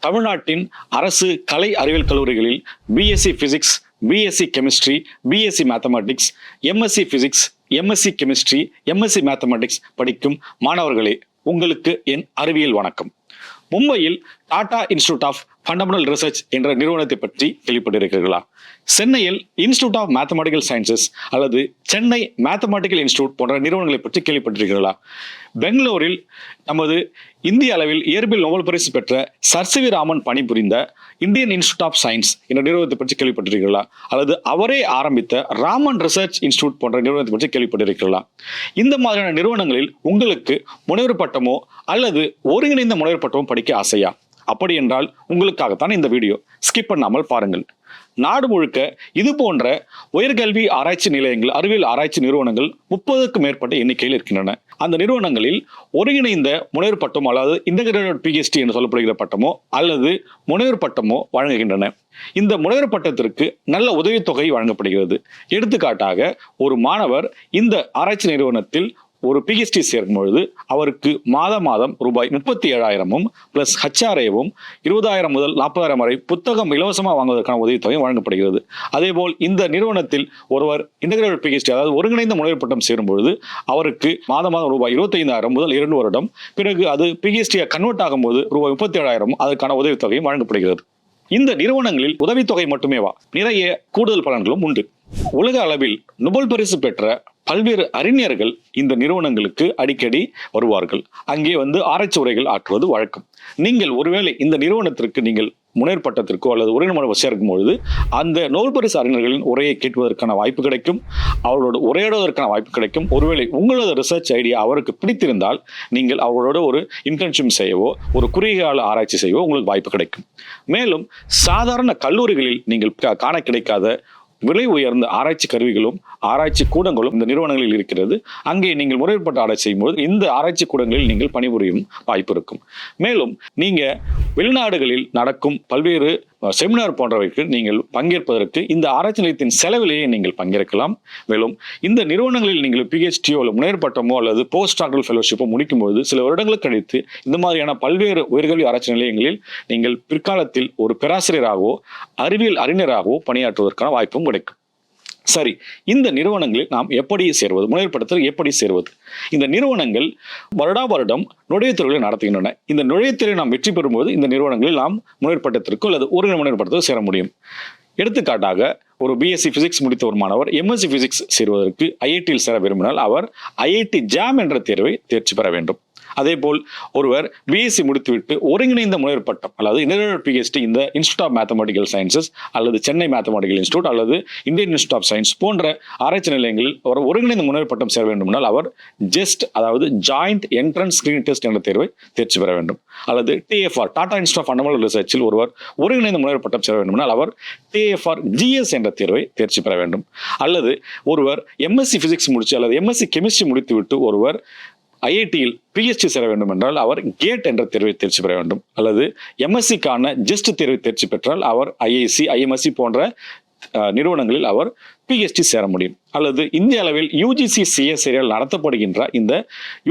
தமிழ்நாட்டின் அரசு கலை அறிவியல் கல்லூரிகளில் BSc physics, BSc chemistry, BSc mathematics, MSc physics, MSc chemistry, MSc mathematics படிக்கும் மாணவர்களே, உங்களுக்கு என் அறிவியல் வணக்கம். மும்பையில் Tata Institute of Fundamental Research என்ற நிறுவனத்தை பற்றி கேள்விப்பட்டிருக்கிறீர்களா? சென்னையில் இன்ஸ்டிடியூட் ஆஃப் மேத்தமெட்டிக்கல் சயின்சஸ் அல்லது சென்னை மேத்தமெட்டிக்கல் இன்ஸ்டிடியூட் போன்ற நிறுவனங்களை பற்றி கேள்விப்பட்டிருக்கிறீர்களா? பெங்களூரில் நமது இந்திய அளவில் இயற்பியல் நோபல் பரிசு பெற்ற சர் சி வி ராமன் பணிபுரிந்த இந்தியன் இன்ஸ்டிடியூட் ஆஃப் சயின்ஸ் என்ற நிறுவனத்தை பற்றி கேள்விப்பட்டிருக்கிறீர்களா? அல்லது அவரே ஆரம்பித்த ராமன் ரிசர்ச் இன்ஸ்டிடியூட் போன்ற நிறுவனத்தை பற்றி கேள்விப்பட்டிருக்கிறீர்களா? இந்த மாதிரியான நிறுவனங்களில் உங்களுக்கு முனைவர் பட்டமோ அல்லது ஒருங்கிணைந்த முனைவர் பட்டமோ படிக்க ஆசையா? அப்படி என்றால் உங்களுக்காகத்தான் இந்த வீடியோ. ஸ்கிப் பண்ணாமல் பாருங்கள். நாடு முழுக்க இது போன்ற உயர்கல்வி ஆராய்ச்சி நிலையங்கள், அறிவியல் ஆராய்ச்சி நிறுவனங்கள் 30க்கும் மேற்பட்ட எண்ணிக்கையில் இருக்கின்றன. அந்த நிறுவனங்களில் ஒருங்கிணைந்த முனைவர் பட்டமோ அல்லது இன்டகிரேட்டட் பிஹெச்டி என்று சொல்லப்படுகிற பட்டமோ அல்லது முனைவர் பட்டமோ வழங்குகின்றன. இந்த முனைவர் பட்டத்திற்கு நல்ல உதவித்தொகை வழங்கப்படுகிறது. எடுத்துக்காட்டாக, ஒரு மாணவர் இந்த ஆராய்ச்சி நிறுவனத்தில் ஒரு பிஹெச்டி சேர்க்கும் பொழுது அவருக்கு மாதம் ரூபாய் 37,000 பிளஸ் HRAவும் 20,000 முதல் 40,000 வரை புத்தகம் இலவசமாக வாங்குவதற்கான உதவித்தொகை வழங்கப்படுகிறது. அதேபோல் இந்த நிறுவனத்தில் ஒருவர் இன்டகிரேட்டட் பிஹெச்டி அதாவது ஒருங்கிணைந்த முனைவர் பட்டம் சேரும் பொழுது அவருக்கு மாதம் ரூபாய் 25,000 முதல் 2 வருடம், பிறகு அது பிஹெச்டியை கன்வெர்ட் ஆகும்போது ரூபாய் 37,000 அதற்கான உதவித்தொகையும் வழங்கப்படுகிறது. இந்த நிறுவனங்களில் உதவித்தொகை மட்டுமேவா, நிறைய கூடுதல் பலன்களும் உண்டு. உலக அளவில் நோபல் பரிசு பெற்ற பல்வேறு அறிஞர்கள் இந்த நிறுவனங்களுக்கு அடிக்கடி வருவார்கள். அங்கே ஆராய்ச்சி உரைகள் ஆற்றுவது வழக்கம். நீங்கள் ஒருவேளை இந்த நிறுவனத்திற்கு நீங்கள் முனைவர் பட்டத்திற்கோ அல்லது ஒருங்கிணைந்த சேர்க்கும் பொழுது அந்த நோபல் பரிசு அறிஞர்களின் உரையை கேட்பதற்கான வாய்ப்பு கிடைக்கும், அவர்களோடு உரையாடுவதற்கான வாய்ப்பு கிடைக்கும். ஒருவேளை உங்களோட ரிசர்ச் ஐடியா அவருக்கு பிடித்திருந்தால் நீங்கள் அவர்களோட ஒரு இன்டர்ன்ஷிப் செய்யவோ ஒரு குறுகிய கால ஆராய்ச்சி செய்யவோ உங்களுக்கு வாய்ப்பு கிடைக்கும். மேலும் சாதாரண கல்லூரிகளில் நீங்கள் காண கிடைக்காத விலை உயர்ந்த ஆராய்ச்சி கருவிகளும் ஆராய்ச்சி கூடங்களும் இந்த நிறுவனங்களில் இருக்கிறது. அங்கே நீங்கள் முறைப்பட்ட ஆராய்ச்சி செய்யும்போது இந்த ஆராய்ச்சி கூடங்களில் நீங்கள் பணிபுரியும் வாய்ப்பு இருக்கும். மேலும் நீங்க வெளிநாடுகளில் நடக்கும் பல்வேறு செமினார் போன்றவைக்கு நீங்கள் பங்கேற்பதற்கு இந்த ஆராய்ச்சி நிலையத்தின் செலவிலேயே நீங்கள் பங்கேற்கலாம். மேலும் இந்த நிறுவனங்களில் நீங்கள் பிஹெச்டியோ அல்லது முனைவர் பட்டமோ அல்லது போஸ்ட் டாக்டரல் ஃபெலோஷிப்போ முடிக்கும்போது சில வருடங்களுக்கு கழித்து இந்த மாதிரியான பல்வேறு உயர்கல்வி ஆராய்ச்சி நிலையங்களில் நீங்கள் பிற்காலத்தில் ஒரு பேராசிரியராகவோ அறிவியல் அறிஞராகவோ பணியாற்றுவதற்கான வாய்ப்பும் கிடைக்கும். சரி, இந்த நிறுவனங்களில் நாம் எப்படி சேர்வது, முனைவர் பட்டத்தில் எப்படி சேர்வது? இந்த நிறுவனங்கள் வருடம் நுழைவுத் தேர்வுகளை நடத்துகின்றன. இந்த நுழைவுத் தேர்வை நாம் வெற்றி பெறும்போது இந்த நிறுவனங்களில் நாம் முனைவர் பட்டத்திற்கோ அல்லது ஒருங்கிணைந்த முனைவர் பட்டத்திற்கோ சேர முடியும். எடுத்துக்காட்டாக, ஒரு பிஎஸ்சி பிசிக்ஸ் முடித்த ஒரு மாணவர் எம்எஸ்சி பிசிக்ஸ் சேருவதற்கு ஐஐடியில் சேர விரும்பினால் அவர் ஐஐடி ஜாம் என்ற தேர்வை தேர்ச்சி பெற வேண்டும். அதேபோல் ஒருவர் பிஎஸ்சி முடித்துவிட்டு ஒருங்கிணைந்த முனைவர் பட்டம் அல்லது இன்டகிரேட்டட் பிஹெச்டி இந்த இன்ஸ்டிடியூட் ஆஃப் மேத்தமெட்டிக்கல் சயின்சஸ் அல்லது சென்னை மேத்தமெட்டிக்கல் இன்ஸ்டிடியூட் அல்லது இந்தியன் இன்ஸ்டிடியூட் ஆஃப் சயின்ஸ் போன்ற ஆராய்ச்சி நிலையங்களில் ஒரு ஒருங்கிணைந்த முனைவர் பட்டம் சேர வேண்டுமென்றால் அவர் ஜாயிண்ட் என்ட்ரன்ஸ் ஸ்கிரீனிங் டெஸ்ட் என்ற தேர்வை தேர்ச்சி பெற வேண்டும். அல்லது TFR Tata Institute of Fundamental ரிசர்ச்சில் ஒருவர் ஒருங்கிணைந்த முனைவர் பட்டம் சேர வேண்டுமென்றால் அவர் TFR GS என்ற தேர்வை தேர்ச்சி பெற வேண்டும். அல்லது ஒருவர் எம்எஸ்சி பிசிக்ஸ் முடிச்சு அல்லது எம்எஸ்சி கெமிஸ்ட்ரி முடித்துவிட்டு ஒருவர் ஐஐடியில் பிஹெச்டி சேர வேண்டும் என்றால் அவர் கேட் என்ற தேர்வை தேர்ச்சி பெற வேண்டும். அல்லது எம்எஸ்சிக்கான ஜஸ்ட் தேர்வை தேர்ச்சி பெற்றால் அவர் ஐஐசி IMSC போன்ற நிறுவனங்களில் அவர் பிஹெச்டி சேர முடியும். அல்லது இந்திய அளவில் UGC CSIRL நடத்தப்படுகின்ற இந்த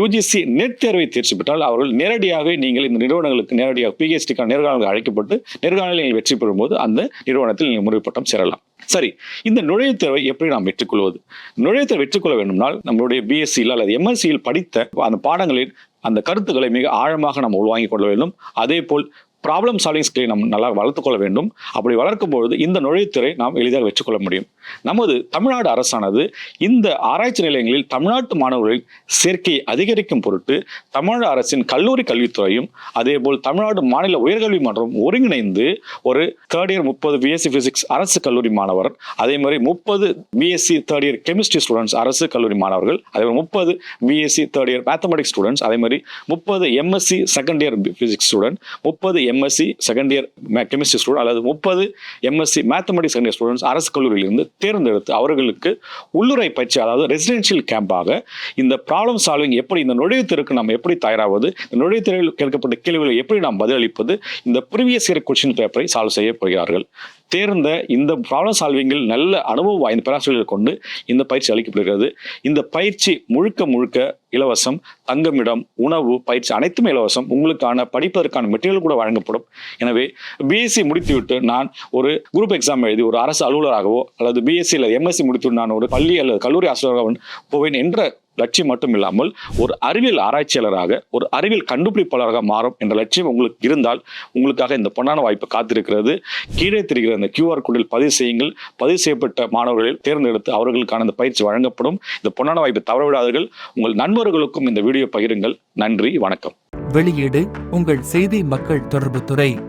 UGC நெட் தேர்வை தேர்ச்சி பெற்றால் அவர்கள் நேரடியாக நீங்கள் இந்த நிறுவனங்களுக்கு நேரடியாக பிஹெச்டிக்கான நேர்காணலுக்கு அழைக்கப்பட்டு நேர்காணலில் வெற்றி பெறும்போது அந்த நிறுவனத்தில் நீங்கள் முனைவர் பட்டம் சேரலாம். சரி, இந்த நுழைவுத் தேர்வை எப்படி நாம் வெற்றிக்கொள்வது? நுழைவுத் தேர்வை வெற்றிக்கொள்ள வேண்டும்னால் நம்மளுடைய பிஎஸ்சியில் அல்லது எம்எஸ்சியில் படித்த அந்த பாடங்களில் அந்த கருத்துக்களை மிக ஆழமாக நாம் உள்வாங்கிக் கொள்ள வேண்டும். அதே போல் ப்ராப்ளம் சால்விங் ஸ்கில்லை நாம் நல்லா வளர்த்துக்கொள்ள வேண்டும். அப்படி வளர்க்கும் பொழுது இந்த நுழைவுத்துறை நாம் எளிதாக வெற்றிக்கொள்ள முடியும். நமது தமிழ்நாடு அரசானது இந்த ஆராய்ச்சி நிலையங்களில் தமிழ்நாட்டு மாணவர்களின் சேர்க்கையை அதிகரிக்கும் பொருட்டு தமிழ்நாடு அரசின் கல்லூரி கல்வித்துறையும் அதேபோல் தமிழ்நாடு மாநில உயர்கல்வி மன்றமும் ஒருங்கிணைந்து ஒரு தேர்ட் இயர் 30 பிஎஸ்சி பிசிக்ஸ் அரசு கல்லூரி மாணவர், அதே மாதிரி 30 BSc third year chemistry students அரசு கல்லூரி மாணவர்கள், அதே மாதிரி 30 BSc third year mathematics students, அதே மாதிரி 30 MSc second year physics student, 30 MSc second year chemistry student அல்லது 30 MSc mathematics second year students அரசு கல்லூரியிலிருந்து தேர்ந்தெடுத்து அவர்களுக்கு உள்ளுரை பயிற்சி அதாவது ரெசிடென்ஷியல் கேம்பாக இந்த ப்ராப்ளம் சால்விங் எப்படி இந்த நுழைவுத்திற்கு நாம் எப்படி தயாராவது, இந்த நுழைவுத்திரையில் கேட்கப்பட்ட கேள்விகளை எப்படி நாம் பதிலளிப்பது, இந்த ப்ரீவியஸ் இயர் கொஸ்டின் பேப்பரை சால்வ் செய்ய போகிறார்கள். தேர்ந்த இந்த ப்ராப்ளம் சால்விங்கில் நல்ல அனுபவம் வாய்ந்த பேராசிரியர்களை கொண்டு இந்த பயிற்சி அளிக்கப்படுகிறது. இந்த பயிற்சி முழுக்க முழுக்க இலவசம். தங்குமிடம், உணவு, பயிற்சி அனைத்துமே இலவசம். உங்களுக்கான படிப்பதற்கான மெட்டீரியல் கூட வழங்கப்படும். எனவே பிஎஸ்சி முடித்துவிட்டு நான் ஒரு குரூப் எக்ஸாம் எழுதி ஒரு அரசு அலுவலராகவோ அல்லது பிஎஸ்சி அல்லது எம்எஸ்சி முடித்துவிட்டு நான் ஒரு பள்ளி அல்லது கல்லூரி ஆசிரியராக போவேன் என்ற லட்சியம் மட்டும் இல்லாமல் ஒரு அறிவியல் ஆராய்ச்சியாளராக, ஒரு அறிவியல் கண்டுபிடிப்பாளராக மாறும் என்ற லட்சியம் உங்களுக்கு இருந்தால் உங்களுக்காக இந்த பொன்னான வாய்ப்பு காத்திருக்கிறது. கீழே தெரிகிற இந்த QR கோடில் பதிவு செய்யுங்கள். பதிவு செய்யப்பட்ட மாணவர்களில் தேர்ந்தெடுத்து அவர்களுக்கான இந்த பயிற்சி வழங்கப்படும். இந்த பொன்னான வாய்ப்பை தவறவிடாதீர்கள். உங்கள் நண்பர்களுக்கும் இந்த வீடியோ பகிருங்கள். நன்றி, வணக்கம். வெளியீடு உங்கள் செய்தி மக்கள் தொடர்புத்துறை.